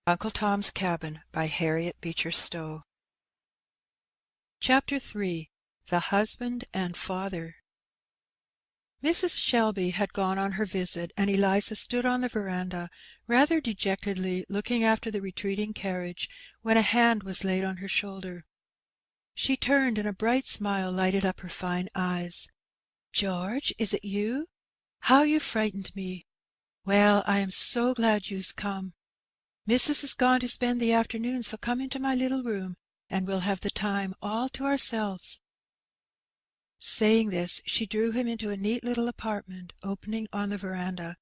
Uncle Tom's Cabin by Harriet Beecher Stowe. Chapter 3. The Husband and Father. Mrs. Shelby had gone on her visit, and Eliza stood on the verandah, rather dejectedly looking after the retreating carriage, when a hand was laid on her shoulder. She turned, and a bright smile lighted up her fine eyes. "George, is it you? How you frightened me! Well, I am so glad you's come. Missus is gone to spend the afternoon, so come into my little room, and we'll have the time all to ourselves." Saying this, she drew him into a neat little apartment opening on the verandah,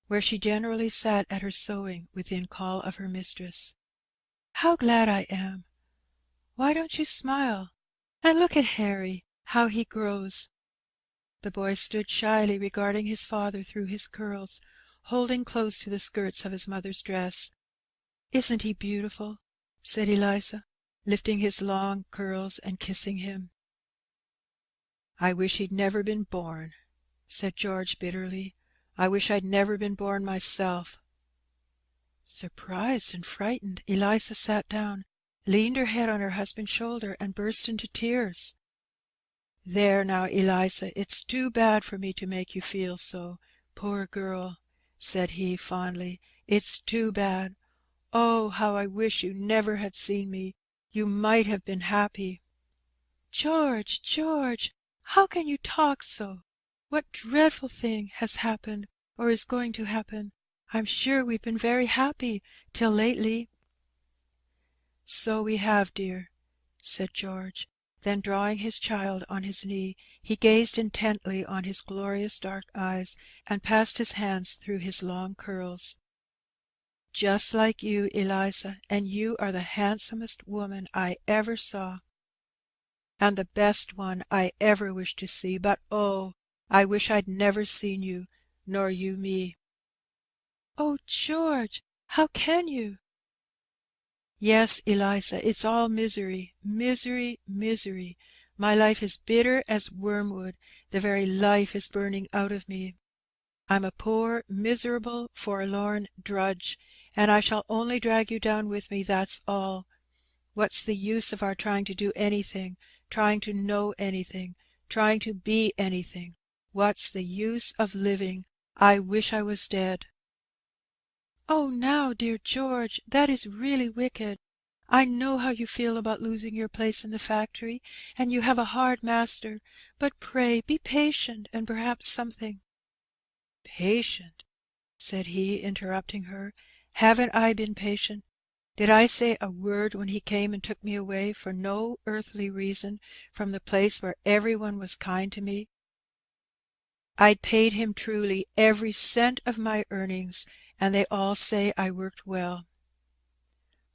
where she generally sat at her sewing within call of her mistress. "How glad I am! Why don't you smile? And look at Harry, how he grows!" The boy stood shyly regarding his father through his curls, holding close to the skirts of his mother's dress. "Isn't he beautiful?" said Eliza, lifting his long curls and kissing him. "I wish he'd never been born," said George bitterly. "I wish I'd never been born myself." Surprised and frightened, Eliza sat down, leaned her head on her husband's shoulder, and burst into tears. "There now, Eliza, it's too bad for me to make you feel so, poor girl," said he fondly. "It's too bad. Oh, how I wish you never had seen me! You might have been happy." "George, George, how can you talk so? What dreadful thing has happened, or is going to happen? I'm sure we've been very happy till lately." "So we have, dear," said George. Then, drawing his child on his knee, he gazed intently on his glorious dark eyes, and passed his hands through his long curls. "Just like you, Eliza, and you are the handsomest woman I ever saw, and the best one I ever wish to see, but oh, I wish I'd never seen you, nor you me." "Oh, George, how can you?" "Yes, Eliza, it's all misery, misery, misery. My life is bitter as wormwood, the very life is burning out of me. I'm a poor, miserable, forlorn drudge, and I shall only drag you down with me, that's all. What's the use of our trying to do anything, trying to know anything, trying to be anything? What's the use of living? I wish I was dead." "Oh, now, dear George, that is really wicked. I know how you feel about losing your place in the factory, and you have a hard master, but pray be patient, and perhaps something—" "Patient!" said he, interrupting her. "Haven't I been patient? Did I say a word when he came and took me away, for no earthly reason, from the place where every one was kind to me? I'd paid him truly every cent of my earnings, and they all say I worked well."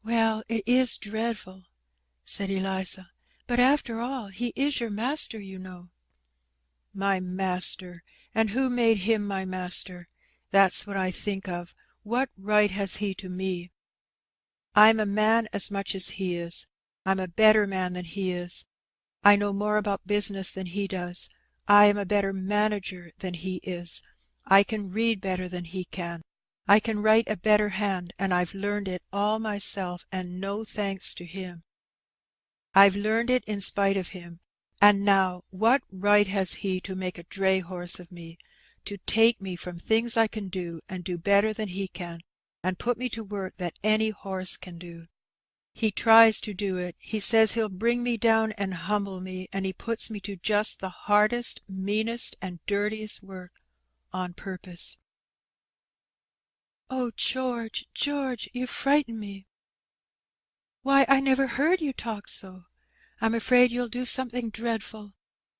"Well, it is dreadful," said Eliza, "but after all, he is your master, you know." "My master! And who made him my master? That's what I think of. What right has he to me? I'm a man as much as he is. I'm a better man than he is. I know more about business than he does. I am a better manager than he is. I can read better than he can. I can write a better hand, and I've learned it all myself, and no thanks to him. I've learned it in spite of him. And now, what right has he to make a dray horse of me, to take me from things I can do, and do better than he can, and put me to work that any horse can do? He tries to do it. He says he'll bring me down and humble me, and he puts me to just the hardest, meanest, and dirtiest work on purpose." "Oh, George, George, you frighten me. Why, I never heard you talk so. I'm afraid you'll do something dreadful.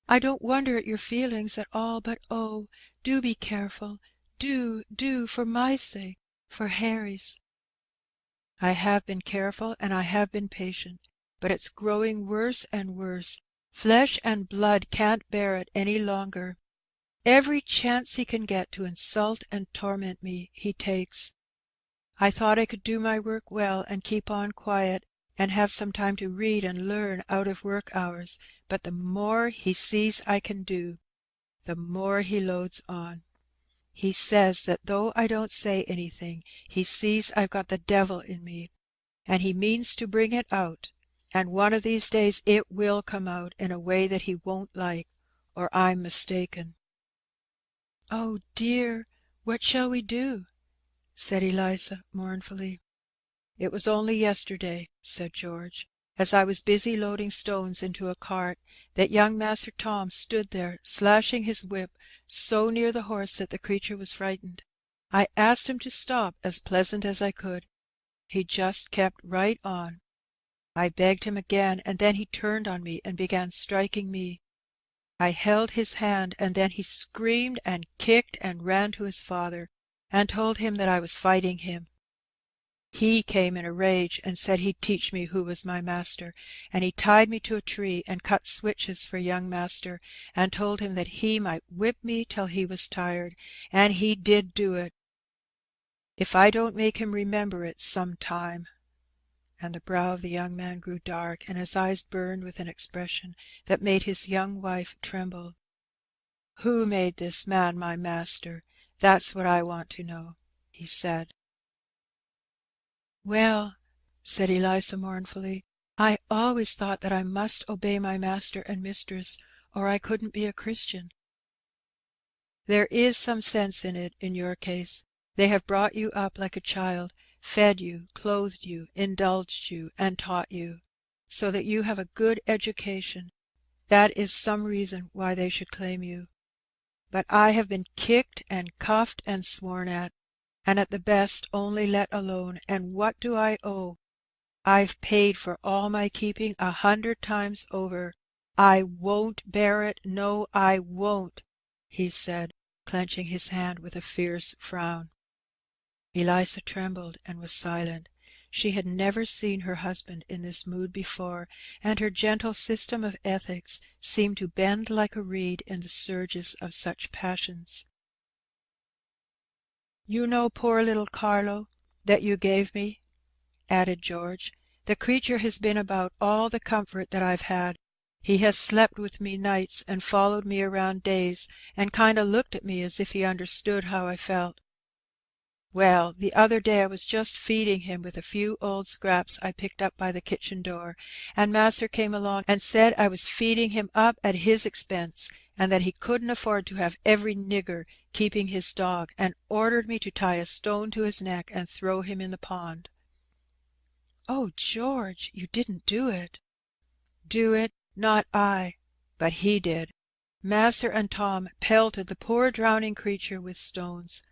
I don't wonder at your feelings at all, but oh, do be careful, do, for my sake, for Harry's." "I have been careful, and I have been patient, but it's growing worse and worse. Flesh and blood can't bear it any longer. Every chance he can get to insult and torment me, he takes. I thought I could do my work well, and keep on quiet, and have some time to read and learn out of work hours, but the more he sees I can do, the more he loads on. He says that though I don't say anything, he sees I've got the devil in me, and he means to bring it out, and one of these days it will come out in a way that he won't like, or I'm mistaken." "Oh, dear, what shall we do?" said Eliza, mournfully. "It was only yesterday," said George, "as I was busy loading stones into a cart, that young Master Tom stood there slashing his whip so near the horse that the creature was frightened. I asked him to stop as pleasant as I could. He just kept right on. I begged him again, and then he turned on me and began striking me. I held his hand, and then he screamed and kicked and ran to his father, and told him that I was fighting him. He came in a rage and said he'd teach me who was my master, and he tied me to a tree and cut switches for young master, and told him that he might whip me till he was tired, and he did do it, if I don't make him remember it some time." And the brow of the young man grew dark, and his eyes burned with an expression that made his young wife tremble. "Who made this man my master? That's what I want to know," he said. "Well," said Eliza mournfully, "I always thought that I must obey my master and mistress, or I couldn't be a Christian." "There is some sense in it in your case. They have brought you up like a child, fed you, clothed you, indulged you, and taught you, so that you have a good education. That is some reason why they should claim you. But I have been kicked and cuffed and sworn at, and at the best only let alone, and what do I owe? I've paid for all my keeping 100 times over. I won't bear it, no, I won't," he said, clenching his hand with a fierce frown. Eliza trembled and was silent. She had never seen her husband in this mood before, and her gentle system of ethics seemed to bend like a reed in the surges of such passions. "You know poor little Carlo that you gave me?" added George. "The creature has been about all the comfort that I've had. He has slept with me nights, and followed me around days, and kind o' looked at me as if he understood how I felt. Well, the other day I was just feeding him with a few old scraps I picked up by the kitchen door, and Mas'r came along and said I was feeding him up at his expense, and that he couldn't afford to have every nigger keeping his dog, and ordered me to tie a stone to his neck and throw him in the pond." "Oh, George, you didn't do it?" "Do it? Not I, but he did. Mas'r and Tom pelted the poor drowning creature with stones.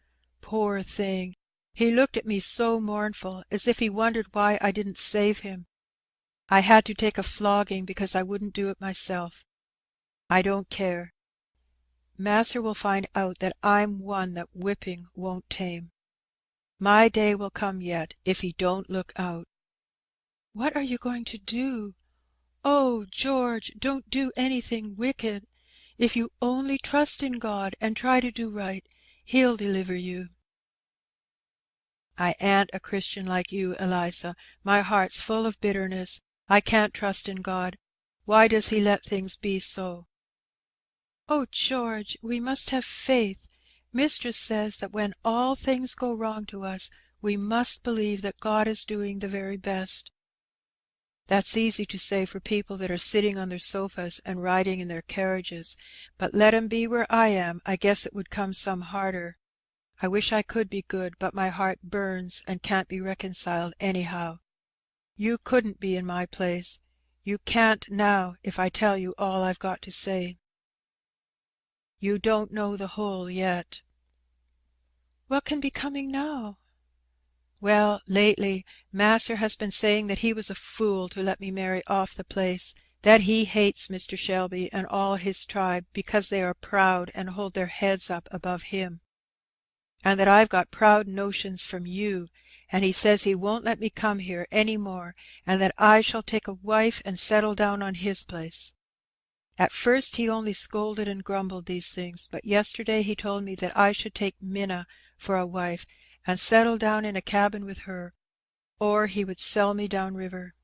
Poor thing! He looked at me so mournful, as if he wondered why I didn't save him. I had to take a flogging because I wouldn't do it myself. I don't care. Mas'r will find out that I'm one that whipping won't tame. My day will come yet, if he don't look out." "What are you going to do? Oh, George, don't do anything wicked. If you only trust in God and try to do right, He'll deliver you." "I ain't a Christian like you, Eliza. My heart's full of bitterness. I can't trust in God. Why does He let things be so?" "Oh, George, we must have faith. Mistress says that when all things go wrong to us, we must believe that God is doing the very best." "That's easy to say for people that are sitting on their sofas and riding in their carriages, but let 'em be where I am, I guess it would come some harder. I wish I could be good, but my heart burns and can't be reconciled anyhow. You couldn't be in my place. You can't now, if I tell you all I've got to say. You don't know the whole yet." "What can be coming now?" "Well, lately, Mas'r has been saying that he was a fool to let me marry off the place, that he hates Mr. Shelby and all his tribe because they are proud and hold their heads up above him, and that I've got proud notions from you, and he says he won't let me come here any more, and that I shall take a wife and settle down on his place. At first he only scolded and grumbled these things, but yesterday he told me that I should take Minna for a wife, and settle down in a cabin with her, or he would sell me down river."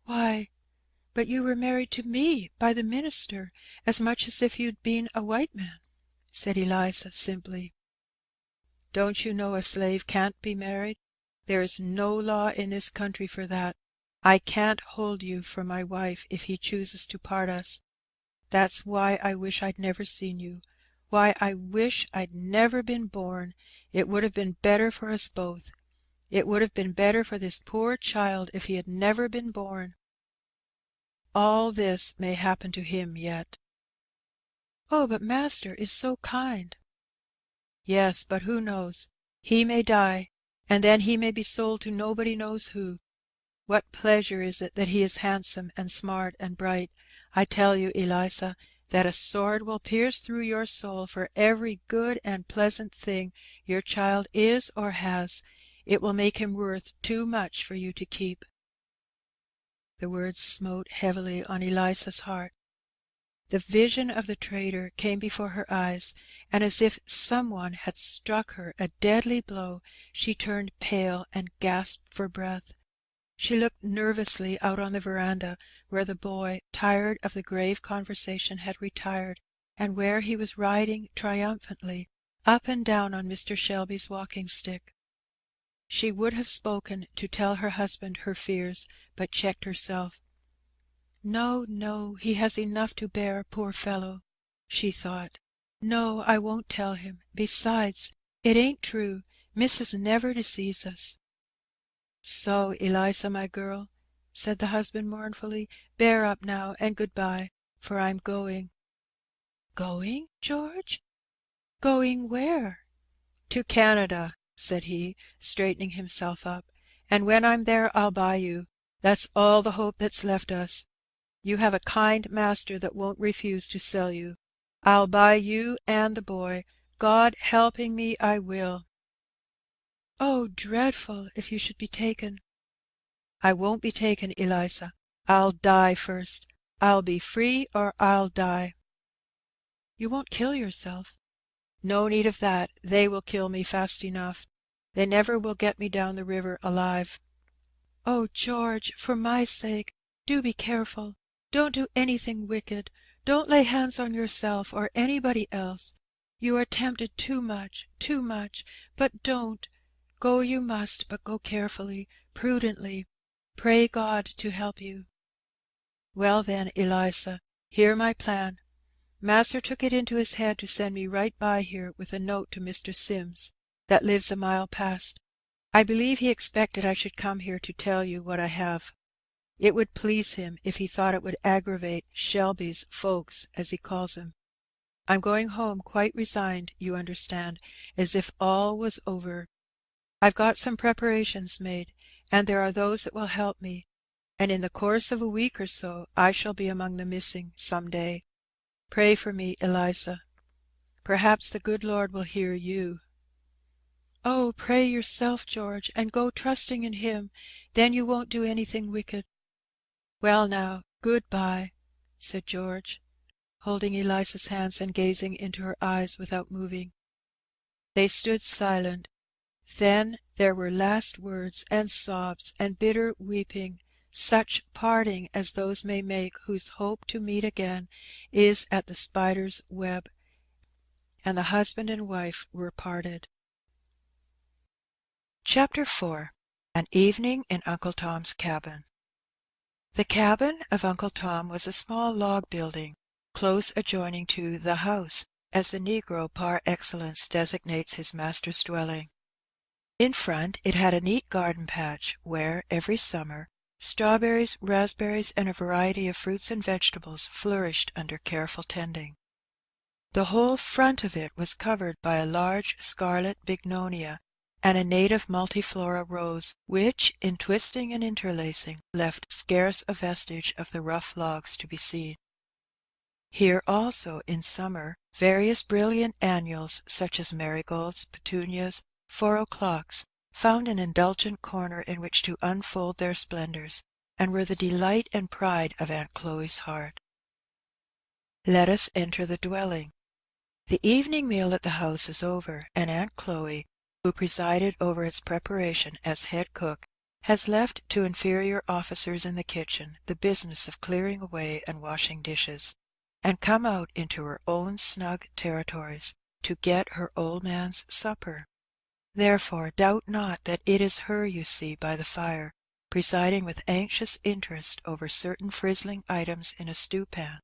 "Why, but you were married to me by the minister as much as if you'd been a white man." said Eliza simply. "Don't you know a slave can't be married? There is no law in this country for that. I can't hold you for my wife if he chooses to part us. That's why I wish I'd never seen you, why I wish I'd never been born. It would have been better for us both. It would have been better for this poor child if he had never been born. All this may happen to him yet." "Oh, but master is so kind." "Yes, but who knows? He may die, and then he may be sold to nobody knows who. What pleasure is it that he is handsome and smart and bright? I tell you, Eliza, that a sword will pierce through your soul for every good and pleasant thing your child is or has. It will make him worth too much for you to keep." The words smote heavily on Eliza's heart. The vision of the traitor came before her eyes, and as if some one had struck her a deadly blow, she turned pale and gasped for breath. She looked nervously out on the verandah, where the boy, tired of the grave conversation, had retired, and where he was riding triumphantly up and down on Mr. Shelby's walking stick. She would have spoken to tell her husband her fears, but checked herself. "No, no, he has enough to bear, poor fellow," she thought. "No, I won't tell him. Besides, it ain't true. Missus never deceives us." "So, Eliza, my girl," said the husband mournfully, "bear up now, and good-bye, for I'm going." "Going, George? Going where?" "To Canada," said he, straightening himself up, "and when I'm there I'll buy you. That's all the hope that's left us. You have a kind master that won't refuse to sell you. I'll buy you and the boy. God helping me, I will." "Oh, dreadful, if you should be taken!" "I won't be taken, Eliza. I'll die first. I'll be free or I'll die." "You won't kill yourself?" "No need of that. They will kill me fast enough. They never will get me down the river alive." "Oh, George, for my sake, do be careful. Don't do anything wicked. Don't lay hands on yourself or anybody else. You are tempted too much, too much. But don't. Go you must, but go carefully, prudently. Pray God to help you." "Well then, Eliza, hear my plan. Master took it into his head to send me right by here with a note to Mr. Sims, that lives a mile past. I believe he expected I should come here to tell you what I have. It would please him if he thought it would aggravate Shelby's folks, as he calls 'em. I'm going home quite resigned, you understand, as if all was over. I've got some preparations made, and there are those that will help me, and in the course of a week or so I shall be among the missing some day. Pray for me, Eliza. Perhaps the good Lord will hear you." "Oh, pray yourself, George, and go trusting in Him. Then you won't do anything wicked." "Well now, good-bye," said George, holding Eliza's hands and gazing into her eyes without moving. They stood silent. Then there were last words and sobs and bitter weeping, such parting as those may make whose hope to meet again is at the spider's web, and the husband and wife were parted. Chapter 4. An evening in Uncle Tom's cabin. The cabin of Uncle Tom was a small log building, close adjoining to the house, as the negro par excellence designates his master's dwelling. In front it had a neat garden patch, where, every summer, strawberries, raspberries, and a variety of fruits and vegetables flourished under careful tending. The whole front of it was covered by a large scarlet bignonia and a native multiflora rose, which, in twisting and interlacing, left scarce a vestige of the rough logs to be seen. Here also, in summer, various brilliant annuals, such as marigolds, petunias, 4 o'clocks, found an indulgent corner in which to unfold their splendours, and were the delight and pride of Aunt Chloe's heart. Let us enter the dwelling. The evening meal at the house is over, and Aunt Chloe, who presided over its preparation as head cook, has left to inferior officers in the kitchen the business of clearing away and washing dishes, and come out into her own snug territories, to get her old man's supper. Therefore, doubt not that it is her you see by the fire, presiding with anxious interest over certain frizzling items in a stewpan,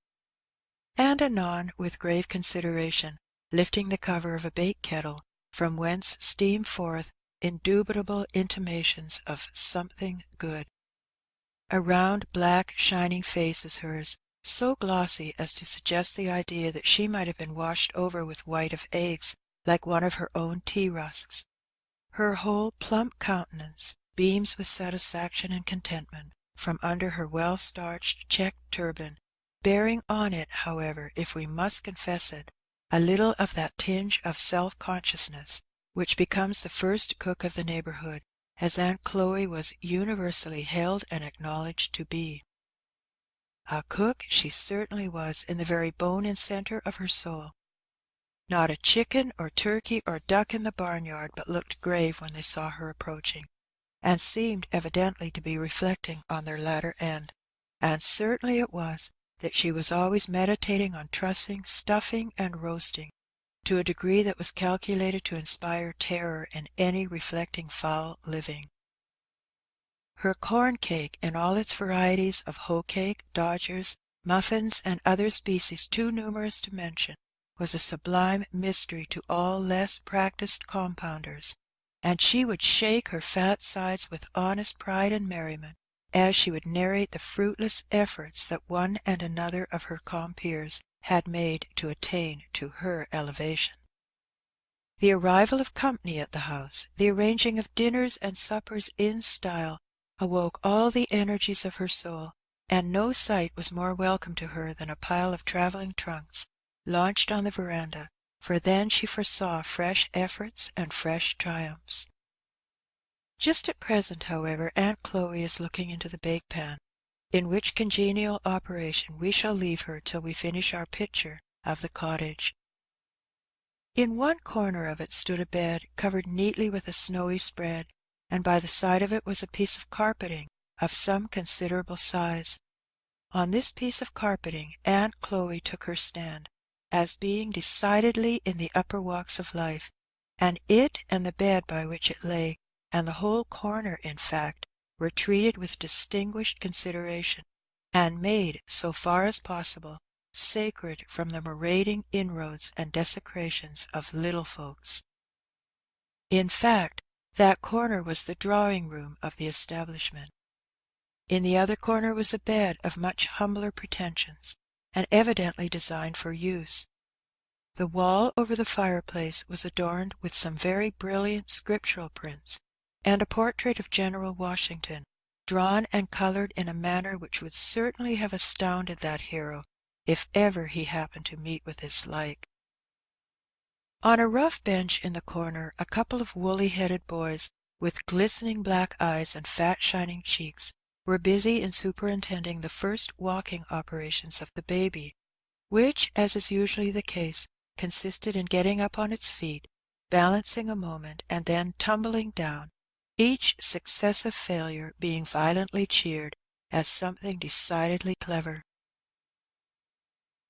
and anon, with grave consideration, lifting the cover of a bake kettle, from whence steam forth indubitable intimations of something good. A round, black, shining face is hers, so glossy as to suggest the idea that she might have been washed over with white of eggs, like one of her own tea rusks. Her whole plump countenance beams with satisfaction and contentment from under her well-starched checked turban, bearing on it, however, if we must confess it, a little of that tinge of self-consciousness which becomes the first cook of the neighbourhood, as Aunt Chloe was universally held and acknowledged to be. A cook she certainly was in the very bone and centre of her soul. Not a chicken or turkey or duck in the barnyard but looked grave when they saw her approaching, and seemed evidently to be reflecting on their latter end. And certainly it was that she was always meditating on trussing, stuffing, and roasting, to a degree that was calculated to inspire terror in any reflecting fowl living. Her corn cake, in all its varieties of hoe cake, dodgers, muffins, and other species too numerous to mention, was a sublime mystery to all less practised compounders, and she would shake her fat sides with honest pride and merriment as she would narrate the fruitless efforts that one and another of her compeers had made to attain to her elevation. The arrival of company at the house, the arranging of dinners and suppers in style, awoke all the energies of her soul, and no sight was more welcome to her than a pile of travelling trunks launched on the verandah, for then she foresaw fresh efforts and fresh triumphs. Just at present, however, Aunt Chloe is looking into the bake pan, in which congenial operation we shall leave her till we finish our picture of the cottage. In one corner of it stood a bed, covered neatly with a snowy spread, and by the side of it was a piece of carpeting of some considerable size. On this piece of carpeting Aunt Chloe took her stand, as being decidedly in the upper walks of life, and it and the bed by which it lay, and the whole corner, in fact, were treated with distinguished consideration, and made, so far as possible, sacred from the marauding inroads and desecrations of little folks. In fact, that corner was the drawing-room of the establishment. In the other corner was a bed of much humbler pretensions, and evidently designed for use. The wall over the fireplace was adorned with some very brilliant scriptural prints, and a portrait of General Washington, drawn and coloured in a manner which would certainly have astounded that hero if ever he happened to meet with his like. On a rough bench in the corner a couple of woolly-headed boys, with glistening black eyes and fat shining cheeks, were busy in superintending the first walking operations of the baby, which, as is usually the case, consisted in getting up on its feet, balancing a moment, and then tumbling down, each successive failure being violently cheered as something decidedly clever.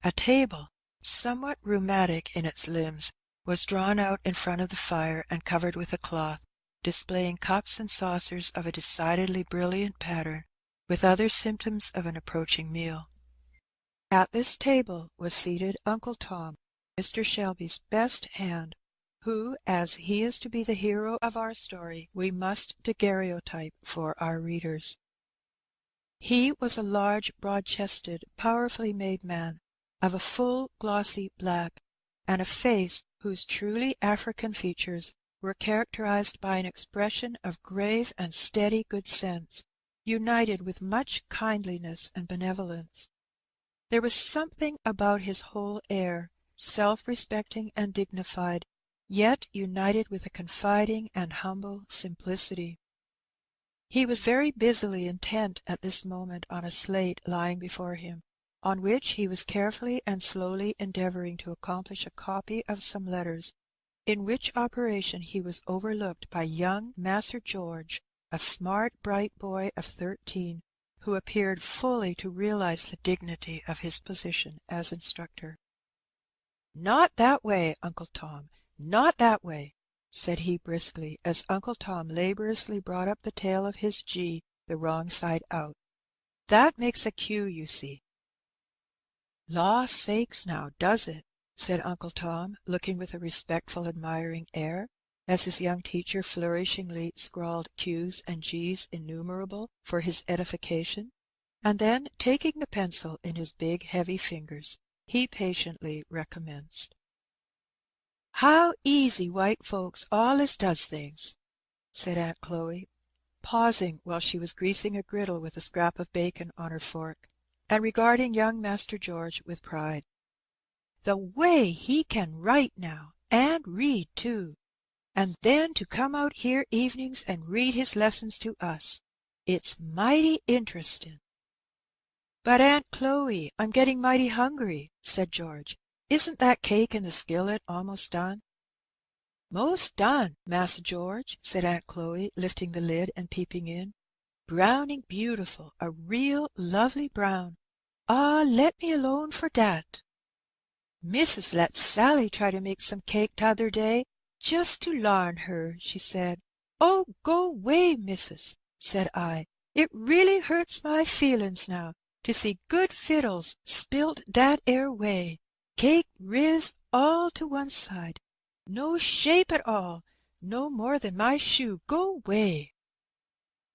A table, somewhat rheumatic in its limbs, was drawn out in front of the fire and covered with a cloth, displaying cups and saucers of a decidedly brilliant pattern, with other symptoms of an approaching meal. At this table was seated Uncle Tom, Mr. Shelby's best hand, who, as he is to be the hero of our story, we must daguerreotype for our readers. He was a large, broad-chested, powerfully made man, of a full, glossy black, and a face whose truly African features were characterized by an expression of grave and steady good sense, united with much kindliness and benevolence. There was something about his whole air, self-respecting and dignified, yet united with a confiding and humble simplicity. He was very busily intent at this moment on a slate lying before him, on which he was carefully and slowly endeavouring to accomplish a copy of some letters, in which operation he was overlooked by young Mas'r George, a smart, bright boy of 13, who appeared fully to realize the dignity of his position as instructor. Not that way, Uncle Tom, not that way," said he briskly, as Uncle Tom laboriously brought up the tail of his G the wrong side out. "That makes a Q, you see." "Law sakes, now, does it?" said Uncle Tom, looking with a respectful, admiring air, as his young teacher flourishingly scrawled Q's and G's innumerable for his edification, and then, taking the pencil in his big heavy fingers, he patiently recommenced. "How easy white folks allus does things," said Aunt Chloe, pausing while she was greasing a griddle with a scrap of bacon on her fork, and regarding young Master George with pride. "The way he can write now, and read too, and then to come out here evenings and read his lessons to us. It's mighty interestin'." "But, Aunt Chloe, I'm getting mighty hungry," said George. "Isn't that cake in the skillet almost done?" "Mos' done, Massa George," said Aunt Chloe, lifting the lid and peeping in. "Browning beautiful, a real lovely brown. Ah, let me alone for dat." "Missus let Sally try to make some cake t'other day, just to larn her," she said. "Oh, go 'way, missus," said I. "It really hurts my feelin's now to see good vittles spilt dat 'ere way. Cake riz all to one side, no shape at all, no more than my shoe. Go 'way."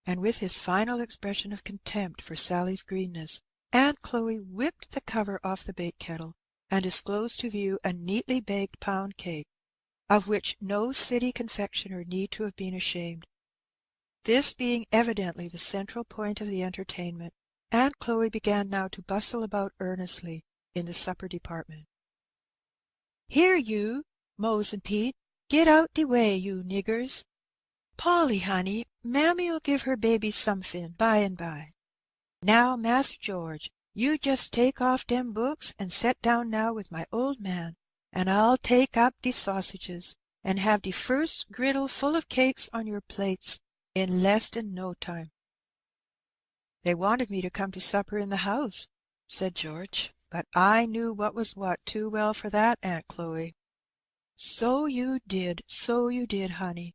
And with this final expression of contempt for Sally's greenness, Aunt Chloe whipped the cover off the bake kettle, and disclosed to view a neatly baked pound cake, of which no city confectioner need to have been ashamed. This being evidently the central point of the entertainment, Aunt Chloe began now to bustle about earnestly in the supper department. "Here, you, Mose and Pete, get out de way, you niggers. Polly, honey, mammy'll give her baby somefin by and by. Now, Mass George, you just take off dem books and set down now with my old man, and I'll take up de sausages, and have de first griddle full of cakes on your plates in less dan no time." "They wanted me to come to supper in the house," said George, "but I knew what was what too well for that, Aunt Chloe." "So you did, honey,"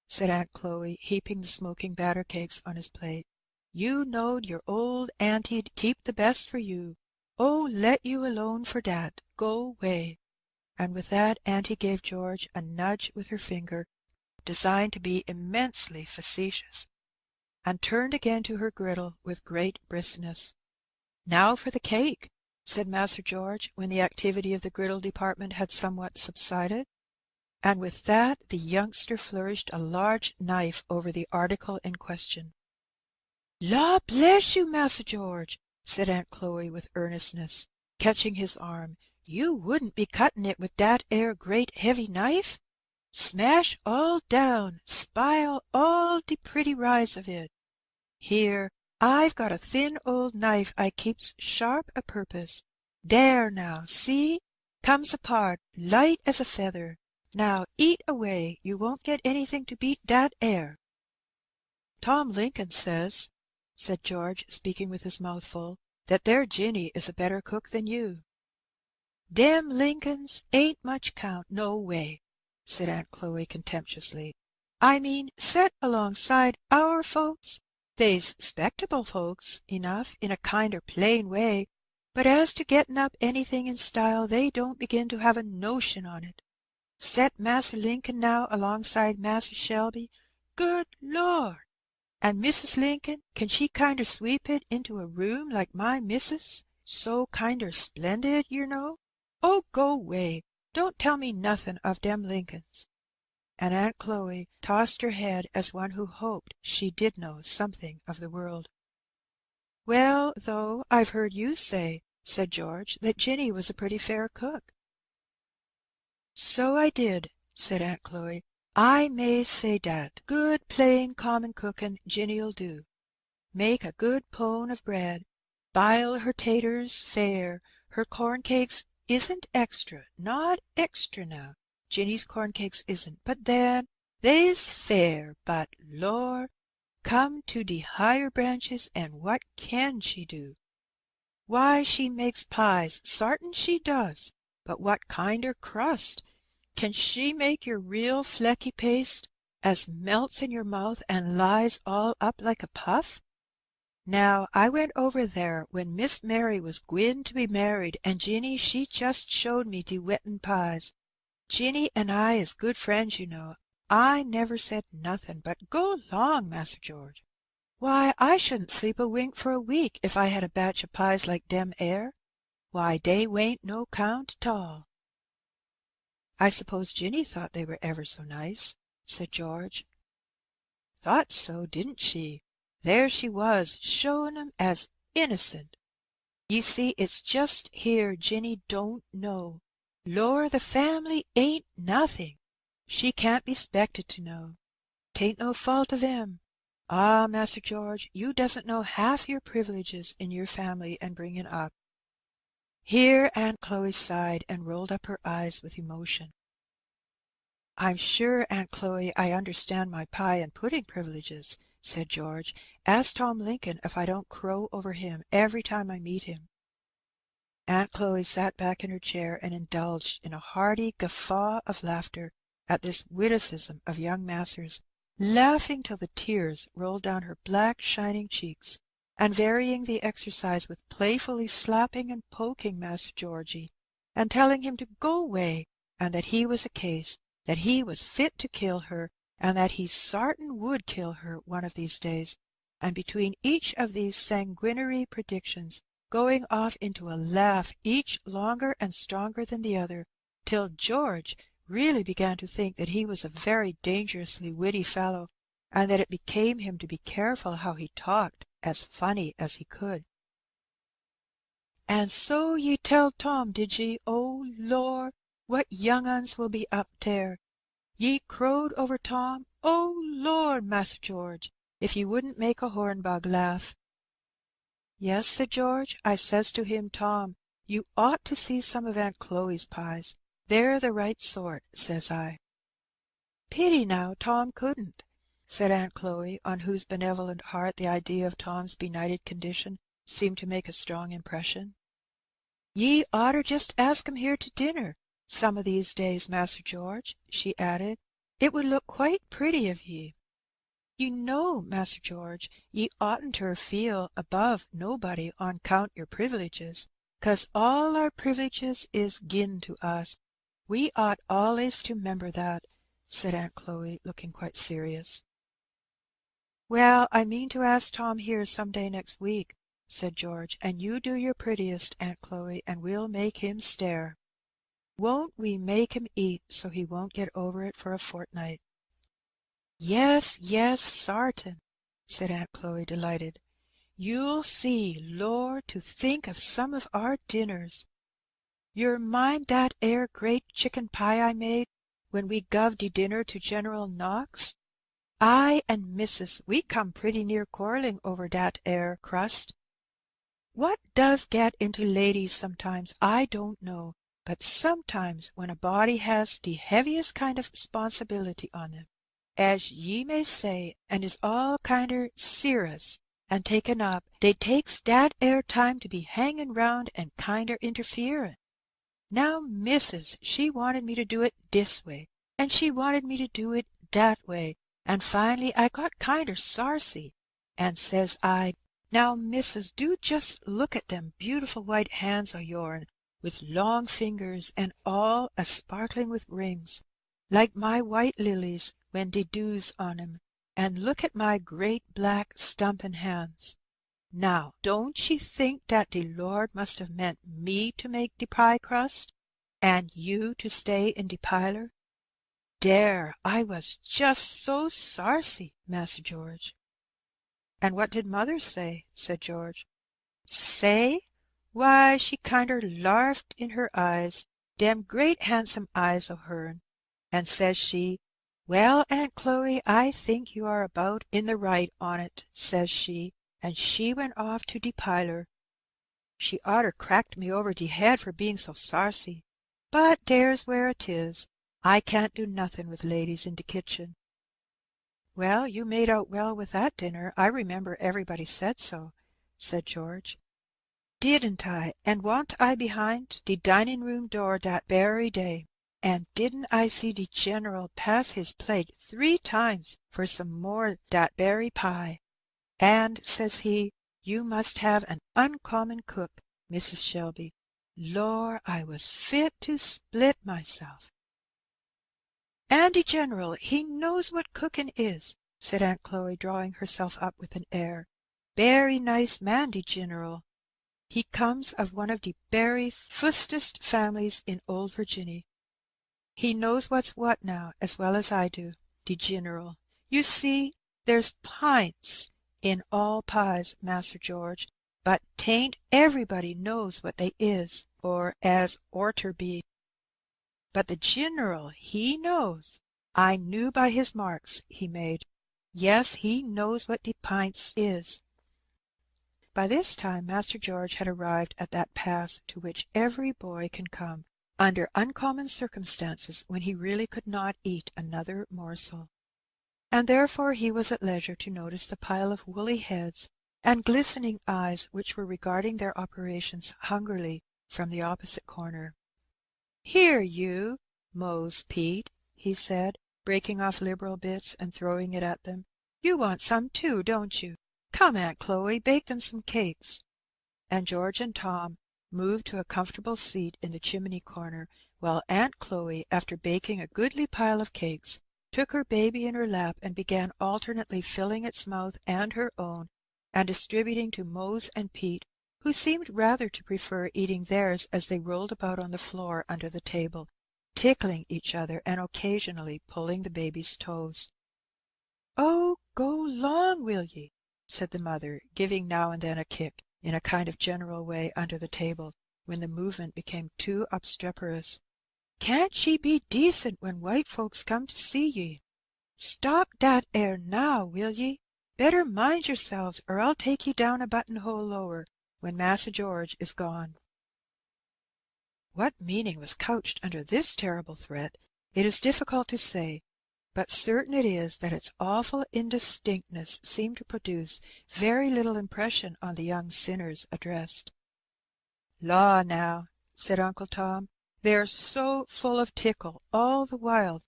said Aunt Chloe, heaping the smoking batter cakes on his plate. "You knowed your old auntie'd keep the best for you. Oh, let you alone for dat. Go 'way." And with that auntie gave George a nudge with her finger, designed to be immensely facetious, and turned again to her griddle with great briskness. "Now for the cake," said Master George, when the activity of the griddle department had somewhat subsided. And with that the youngster flourished a large knife over the article in question. "Law bless you, Massa George," said Aunt Chloe with earnestness, catching his arm, "you wouldn't be cutting it with dat 'ere great heavy knife? Smash all down, spile all de pretty rise of it. Here, I've got a thin old knife I keeps sharp a purpose. Dere now, see, comes apart light as a feather. Now eat away, you won't get anything to beat dat 'ere." "Tom Lincoln says," said George, speaking with his mouth full, "that their Jinny is a better cook than you." "Dem Lincolns ain't much count, no way," said Aunt Chloe contemptuously. "I mean, set alongside our folks, they's 'spectable folks enough in a kinder plain way, but as to gettin' up anything in style, they don't begin to have a notion on it. Set Massa Lincoln now alongside Massa Shelby, good Lord! And Mrs. Lincoln, can she kinder sweep it into a room like my missus, so kinder splendid, yer know? Oh, go 'way! Don't tell me nothin' of dem Lincolns." And Aunt Chloe tossed her head as one who hoped she did know something of the world. "Well, though, I've heard you say," said George, "that Jinny was a pretty fair cook." "So I did," said Aunt Chloe. "I may say dat. Good, plain, common cookin' Jinny'll do. Make a good pone of bread, bile her taters fair, her corn cakes isn't extra, not extra now, Jinny's corn cakes isn't, but then, they's fair, but, Lor', come to de higher branches, and what can she do? Why, she makes pies, sartin she does. but what kinder crust? Can she make your real flecky paste, as melts in your mouth and lies all up like a puff? Now, I went over there when Miss Mary was gwine to be married, and Jinny she just showed me de weddin' pies. Jinny and I is good friends, you know. I never said nothin', but go 'long, Mass George. Why, I shouldn't sleep a wink for a week if I had a batch of pies like dem air. Why, dey wain't no count 'tall." "I suppose Jinny thought they were ever so nice," said George. "Thought so, didn't she? There she was, showin' 'em as innocent. You see, it's just here Jinny don't know. Lor, the family ain't nothing. She can't be 'spected to know. 'Tain't no fault of 'em. Ah, Master George, you doesn't know half your privileges in your family and bringing up." Here Aunt Chloe sighed and rolled up her eyes with emotion. "I'm sure, Aunt Chloe, I understand my pie and pudding privileges," said George. "Ask Tom Lincoln if I don't crow over him every time I meet him." Aunt Chloe sat back in her chair and indulged in a hearty guffaw of laughter at this witticism of young Masser's, laughing till the tears rolled down her black shining cheeks, and varying the exercise with playfully slapping and poking Mass Georgy, and telling him to go away, and that he was a case, that he was fit to kill her, and that he sartin would kill her one of these days, and between each of these sanguinary predictions going off into a laugh each longer and stronger than the other, till George really began to think that he was a very dangerously witty fellow, and that it became him to be careful how he talked as funny as he could. "And so ye telled Tom, did ye? Oh, Lor! What young uns will be up there! Ye crowed over Tom? Oh, Lor, Mass George, if ye wouldn't make a hornbug laugh." "Yes," said George, "I says to him, 'Tom, you ought to see some of Aunt Chloe's pies. They're the right sort,' says I." "Pity now Tom couldn't," said Aunt Chloe, on whose benevolent heart the idea of Tom's benighted condition seemed to make a strong impression. "Ye oughter just ask him here to dinner some o' these days, Master George," she added. "It would look quite pretty of ye. You know, Master George, ye oughtn't feel above nobody on 'count your privileges, 'cause all our privileges is gin to us. We ought allays to 'member that," said Aunt Chloe, looking quite serious. "Well, I mean to ask Tom here some day next week," said George, "and you do your prettiest, Aunt Chloe, and we'll make him stare. Won't we make him eat so he won't get over it for a fortnight?" "Yes, yes, sartin," said Aunt Chloe, delighted. "You'll see. Lor, to think of some of our dinners! Yer mind dat 'ere great chicken pie I made when we guv de dinner to General Knox? I and Missus, we come pretty near quarrelling over dat 'ere crust. What does get into ladies sometimes, I don't know, but sometimes when a body has de heaviest kind of 'sponsibility on them, as ye may say, and is all kinder ser'ous and taken up, dey takes dat 'ere time to be hanging round and kinder interferin'. Now, Missus, she wanted me to do it dis way, and she wanted me to do it dat way, and finally I got kinder sarsy, and says I, 'Now, Missus, do just look at them beautiful white hands o' yourn, with long fingers, and all a sparkling with rings, like my white lilies when de dew's on 'em, and look at my great black stumpin' hands. Now, don't ye think dat de Lord must have meant me to make de pie crust, and you to stay in de parlour?' Dere, I was just so sarsy, Mass George." "And what did mother say?" said George. "Say? Why, she kinder larfed in her eyes, dem great handsome eyes o' her'n, and says she, 'Well, Aunt Chloe, I think you are about in the right on't,' says she, and she went off to de parlour. She oughter cracked me over de head for being so sarsy, but dere's where it is. I can't do nothin' with ladies in de kitchen." "Well, you made out well with that dinner. I remember everybody said so," said George. didn't I? And wa'n't I behind de dining-room door dat berry day? And didn't I see de General pass his plate 3 times for some more dat berry pie? And, says he, you must have an uncommon cook, Mrs. Shelby. Lor, I was fit to split myself." "And de General, he knows what cooking is," said Aunt Chloe, drawing herself up with an air. "Berry nice man, de General. He comes of one of de berry fustest families in old Virginny. He knows what's what now as well as I do, de General. You see, there's pints in all pies, Mas'r George, but 'tain't everybody knows what they is, or as orter be. But the Gineral, he knows. I knew by his marks he made. Yes, he knows what de pints is." By this time Master George had arrived at that pass to which every boy can come under uncommon circumstances when he really could not eat another morsel, and therefore he was at leisure to notice the pile of woolly heads and glistening eyes which were regarding their operations hungrily from the opposite corner. "Here, you, Mose Pete," he said, breaking off liberal bits and throwing it at them. "You want some too, don't you? Come, Aunt Chloe, bake them some cakes." And George and Tom moved to a comfortable seat in the chimney corner, while Aunt Chloe, after baking a goodly pile of cakes, took her baby in her lap and began alternately filling its mouth and her own, and distributing to Mose and Pete, who seemed rather to prefer eating theirs as they rolled about on the floor under the table, tickling each other and occasionally pulling the baby's toes. "Oh, go 'long, will ye?" said the mother, giving now and then a kick, in a kind of general way, under the table, when the movement became too obstreperous. "Can't ye be decent when white folks come to see ye? Stop dat 'ere now, will ye? Better mind yourselves, or I'll take ye down a button-hole lower when Massa George is gone." What meaning was couched under this terrible threat it is difficult to say, but certain it is that its awful indistinctness seemed to produce very little impression on the young sinners addressed. "Law, now," said Uncle Tom, "they are so full of tickle all the while,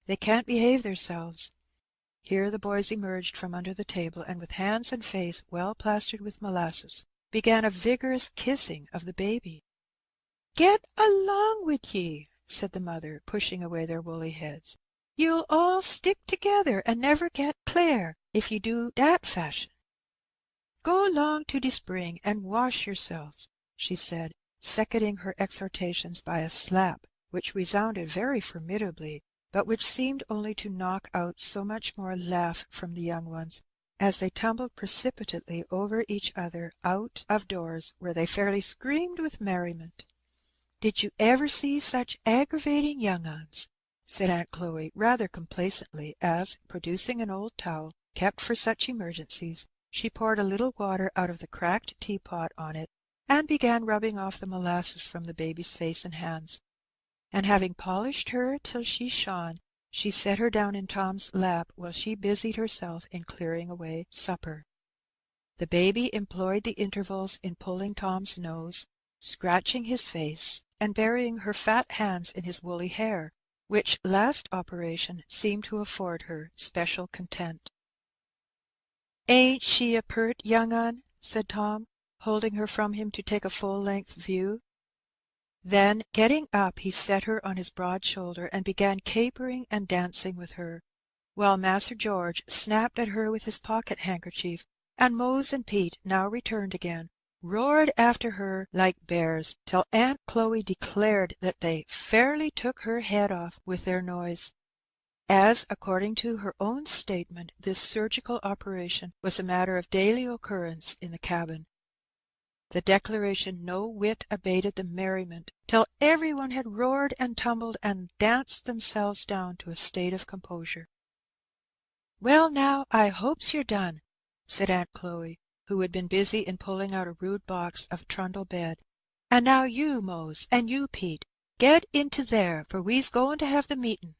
they can't behave theirselves." Here the boys emerged from under the table, and with hands and face well plastered with molasses, began a vigorous kissing of the baby. "Get along wid ye," said the mother, pushing away their woolly heads. "You'll all stick together and never get clear if you do dat fashion. Go 'long to de spring and wash yourselves," she said, seconding her exhortations by a slap which resounded very formidably, but which seemed only to knock out so much more laugh from the young ones, as they tumbled precipitately over each other out of doors, where they fairly screamed with merriment. "Did you ever see such aggravating young uns?" said Aunt Chloe, rather complacently, as, producing an old towel, kept for such emergencies, she poured a little water out of the cracked teapot on it, and began rubbing off the molasses from the baby's face and hands. And having polished her till she shone, she set her down in Tom's lap while she busied herself in clearing away supper. The baby employed the intervals in pulling Tom's nose, scratching his face, and burying her fat hands in his woolly hair, which last operation seemed to afford her special content. "Ain't she a pert young un?" said Tom, holding her from him to take a full-length view. Then, getting up, he set her on his broad shoulder, and began capering and dancing with her, while Mas'r George snapped at her with his pocket-handkerchief, and Mose and Pete, now returned again, roared after her like bears, till Aunt Chloe declared that they fairly took her head off with their noise, as, according to her own statement, this surgical operation was a matter of daily occurrence in the cabin. The declaration no whit abated the merriment till every one had roared and tumbled and danced themselves down to a state of composure. "Well, now, I hopes you're done," said Aunt Chloe, who had been busy in pulling out a rude box of trundle bed. "And now you, Mose, and you, Pete, get into there, for we's goin' to have the meetin'."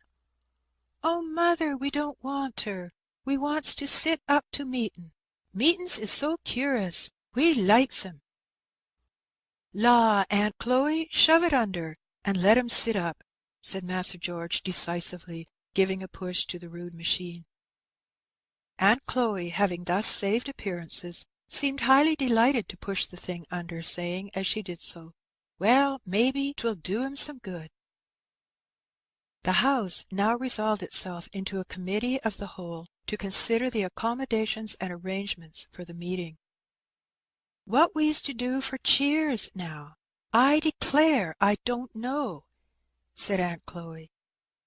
"Oh, mother, we don't want ter. We wants to sit up to meetin'. Meetin's is so cur'ous. We likes 'em." "La, Aunt Chloe, shove it under, and let 'em sit up," said Master George decisively, giving a push to the rude machine. Aunt Chloe, having thus saved appearances, seemed highly delighted to push the thing under, saying, as she did so, "Well, maybe 'twill do 'em some good." The House now resolved itself into a committee of the whole to consider the accommodations and arrangements for the meeting. "What we's to do for cheers, now, I declare I don't know," said Aunt Chloe.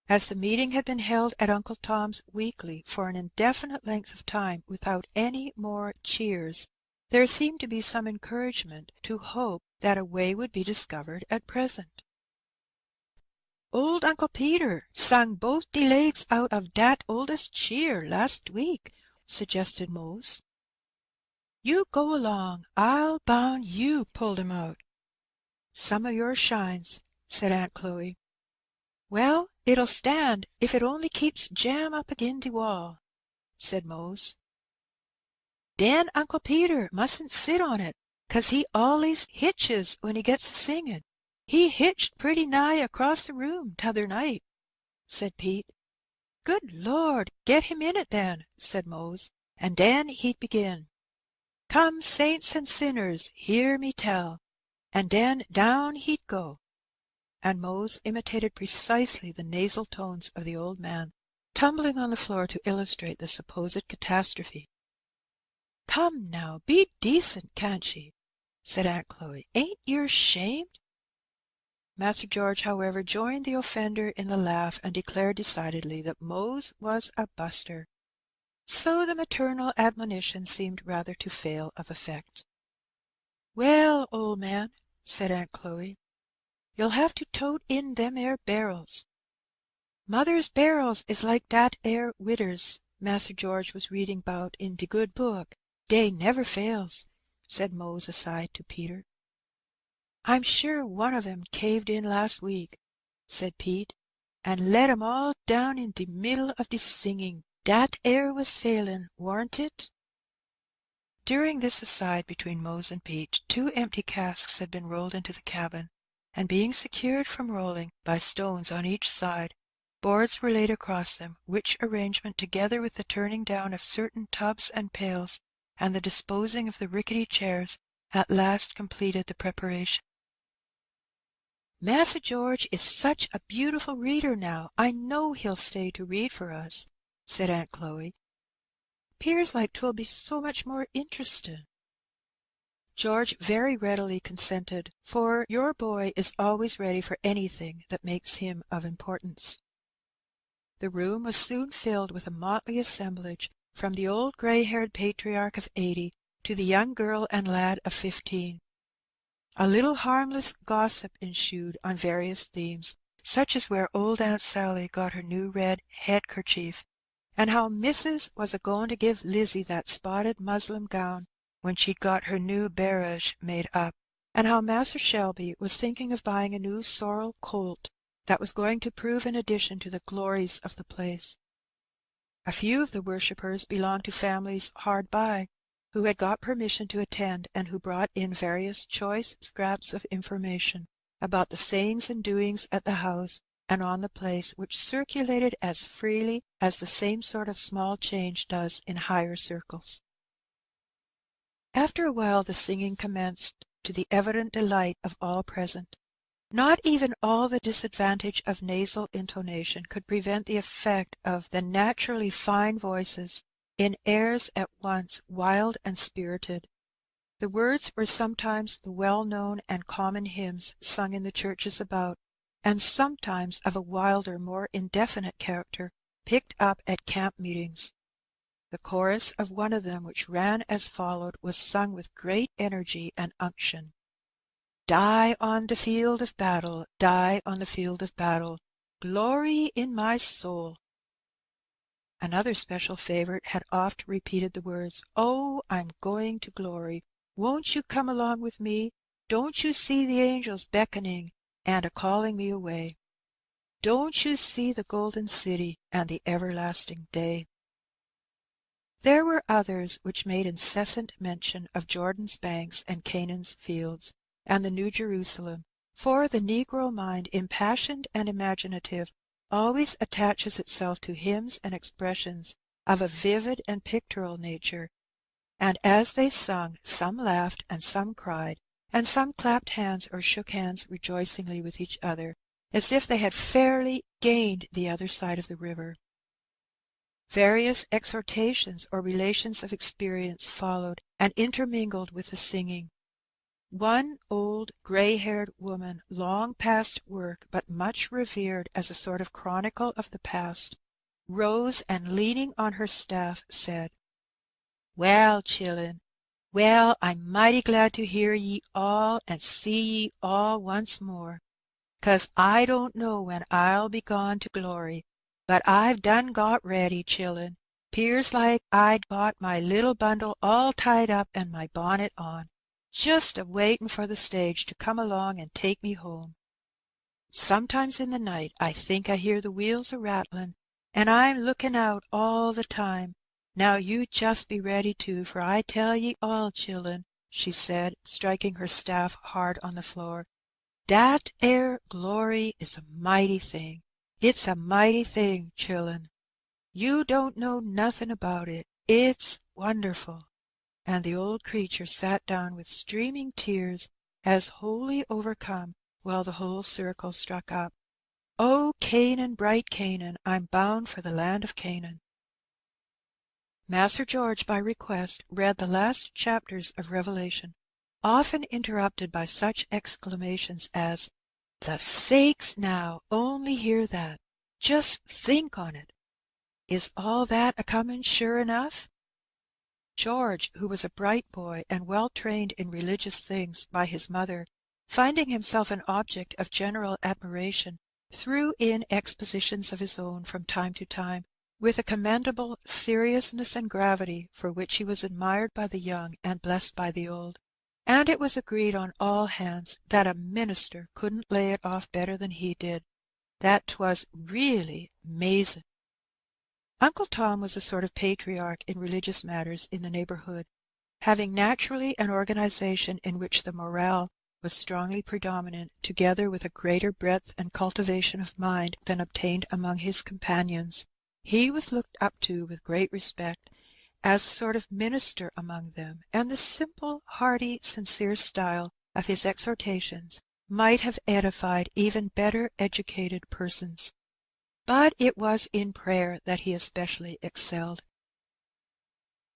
As the meeting had been held at Uncle Tom's Weekly for an indefinite length of time without any more cheers, there seemed to be some encouragement to hope that a way would be discovered at present. "Old Uncle Peter sung both de legs out of dat oldest cheer last week," suggested Mose. "You go along, I'll bound you pulled 'em out." "Some o' your shines," said Aunt Chloe. "Well, it'll stand if it only keeps jam up agin de wall," said Mose. "Den Uncle Peter mustn't sit on it, 'cause he allers hitches when he gets a singin'. He hitched pretty nigh across the room t'other night," said Pete. "Good Lord, get him in it then," said Mose, "and den he'd begin, 'Come, saints and sinners, hear me tell,' and den down he'd go." And Mose imitated precisely the nasal tones of the old man, tumbling on the floor to illustrate the supposed catastrophe. "Come now, be decent, can't ye?" said Aunt Chloe. "Ain't yer 'shamed?" Master George, however, joined the offender in the laugh, and declared decidedly that Mose was a buster. So the maternal admonition seemed rather to fail of effect. "Well, old man," said Aunt Chloe, "you'll have to tote in them 'ere barrels." "Mother's barrels is like dat 'ere widder's Master George was reading 'bout in de good book. Dey never fails," said Mose aside to Peter. "I'm sure one of 'em caved in last week," said Pete, "and let 'em all down in de middle of de singing. Dat 'ere was failin', warn't it?" During this aside between Mose and Pete, 2 empty casks had been rolled into the cabin, and being secured from rolling by stones on each side, boards were laid across them, which arrangement, together with the turning down of certain tubs and pails, and the disposing of the rickety chairs, at last completed the preparation. "Massa George is such a beautiful reader now, I know he'll stay to read for us," said Aunt Chloe. "'Pears like 'twill be so much more interestin'." George very readily consented, for your boy is always ready for anything that makes him of importance. The room was soon filled with a motley assemblage, from the old grey-haired patriarch of 80 to the young girl and lad of 15. A little harmless gossip ensued on various themes, such as where old Aunt Sally got her new red head-kerchief, and how missus was a goin' to give Lizzie that spotted muslin gown when she'd got her new barège made up, and how Mas'r Shelby was thinking of buying a new sorrel colt that was going to prove an addition to the glories of the place. A few of the worshippers belonged to families hard by, who had got permission to attend, and who brought in various choice scraps of information about the sayings and doings at the house and on the place, which circulated as freely as the same sort of small change does in higher circles. After a while the singing commenced, to the evident delight of all present. Not even all the disadvantage of nasal intonation could prevent the effect of the naturally fine voices in airs at once wild and spirited. The words were sometimes the well-known and common hymns sung in the churches about, and sometimes of a wilder, more indefinite character, picked up at camp meetings. The chorus of one of them, which ran as followed, was sung with great energy and unction. "Die on the field of battle, die on the field of battle, glory in my soul." Another special favourite had oft repeated the words, "Oh, I'm going to glory, won't you come along with me? Don't you see the angels beckoning and a-calling me away? Don't you see the golden city and the everlasting day?" There were others which made incessant mention of Jordan's banks and Canaan's fields, and the New Jerusalem, for the negro mind, impassioned and imaginative, always attaches itself to hymns and expressions of a vivid and pictorial nature, and as they sung, some laughed and some cried, and some clapped hands or shook hands rejoicingly with each other, as if they had fairly gained the other side of the river. Various exhortations or relations of experience followed and intermingled with the singing. One old grey-haired woman, long past work, but much revered as a sort of chronicle of the past, rose and, leaning on her staff, said, "Well, chillen, well, I'm mighty glad to hear ye all and see ye all once more, 'cause I don't know when I'll be gone to glory, but I've done got ready, chillen. 'Pears like I'd got my little bundle all tied up and my bonnet on, just a waitin' for the stage to come along and take me home. Sometimes in the night I think I hear the wheels a rattlin', and I'm lookin' out all the time. Now you just be ready too, for I tell ye all, chillen," she said, striking her staff hard on the floor, "dat 'ere glory is a mighty thing. It's a mighty thing, chillen. You don't know nothin' about it. It's wonderful." And the old creature sat down with streaming tears, as wholly overcome, while the whole circle struck up, "O Canaan, bright Canaan, I'm bound for the land of Canaan." Master George, by request, read the last chapters of Revelation, often interrupted by such exclamations as, "The sakes now, only hear that! Just think on it! Is all that a comin' sure enough?" George, who was a bright boy and well trained in religious things by his mother, finding himself an object of general admiration, threw in expositions of his own from time to time, with a commendable seriousness and gravity for which he was admired by the young and blessed by the old, and it was agreed on all hands that a minister couldn't lay it off better than he did, that 'twas really 'mazin'. Uncle Tom was a sort of patriarch in religious matters in the neighbourhood, having naturally an organization in which the morale was strongly predominant, together with a greater breadth and cultivation of mind than obtained among his companions. He was looked up to with great respect as a sort of minister among them, and the simple, hearty, sincere style of his exhortations might have edified even better educated persons. But it was in prayer that he especially excelled.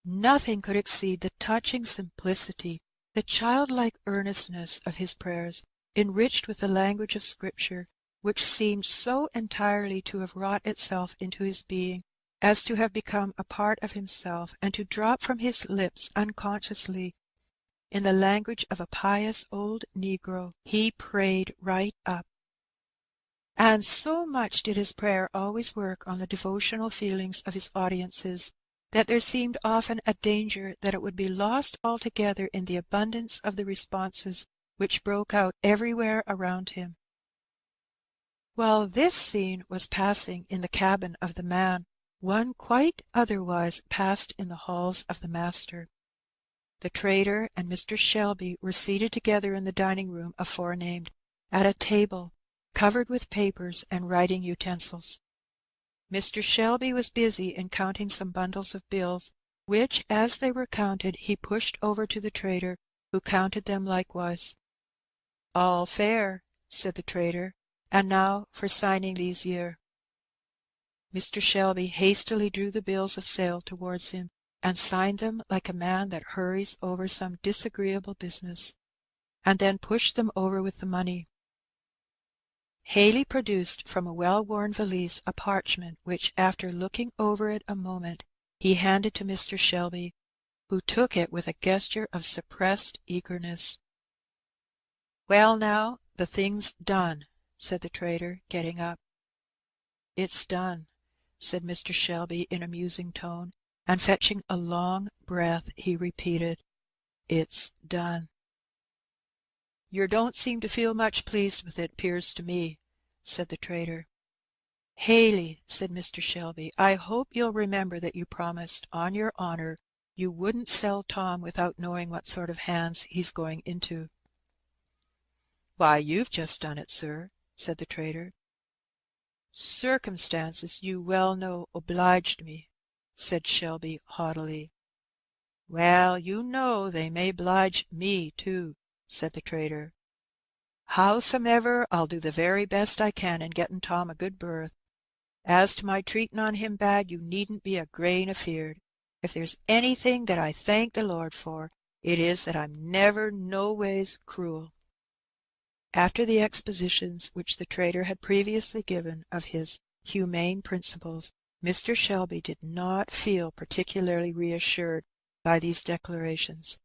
Nothing could exceed the touching simplicity, the childlike earnestness of his prayers, enriched with the language of Scripture, which seemed so entirely to have wrought itself into his being as to have become a part of himself, and to drop from his lips unconsciously. In the language of a pious old negro, he prayed right up. And so much did his prayer always work on the devotional feelings of his audiences, that there seemed often a danger that it would be lost altogether in the abundance of the responses which broke out everywhere around him. While this scene was passing in the cabin of the man, one quite otherwise passed in the halls of the Master. The trader and Mr. Shelby were seated together in the dining room aforenamed, at a table covered with papers and writing utensils. Mr. Shelby was busy in counting some bundles of bills, which, as they were counted, he pushed over to the trader, who counted them likewise. "All fair," said the trader, "and now for signing these yer." Mr. Shelby hastily drew the bills of sale towards him, and signed them like a man that hurries over some disagreeable business, and then pushed them over with the money. Haley produced from a well-worn valise a parchment which, after looking over it a moment, he handed to Mr. Shelby, who took it with a gesture of suppressed eagerness. "Well, now, the thing's done," said the trader, getting up. "It's done," said Mr. Shelby in a musing tone, and fetching a long breath, he repeated, "It's done." "Yer don't seem to feel much pleased with it, 'pears to me," said the trader. "Haley," said Mr. Shelby, "I hope you'll remember that you promised, on your honour, you wouldn't sell Tom without knowing what sort of hands he's going into." "Why, you've just done it, sir," said the trader. "Circumstances, you well know, obliged me," said Shelby haughtily. "Well, you know they may 'blige me too," said the trader. "Howsomever, I'll do the very best I can in gettin' Tom a good berth. As to my treatin' on him bad, you needn't be a grain afeared. If there's anything that I thank the Lord for, it is that I'm never noways cruel." After the expositions which the trader had previously given of his humane principles, Mr. Shelby did not feel particularly reassured by these declarations,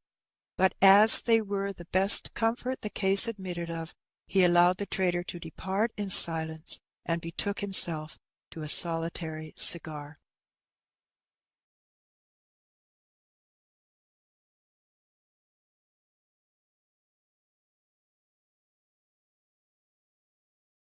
but as they were the best comfort the case admitted of, he allowed the trader to depart in silence, and betook himself to a solitary cigar.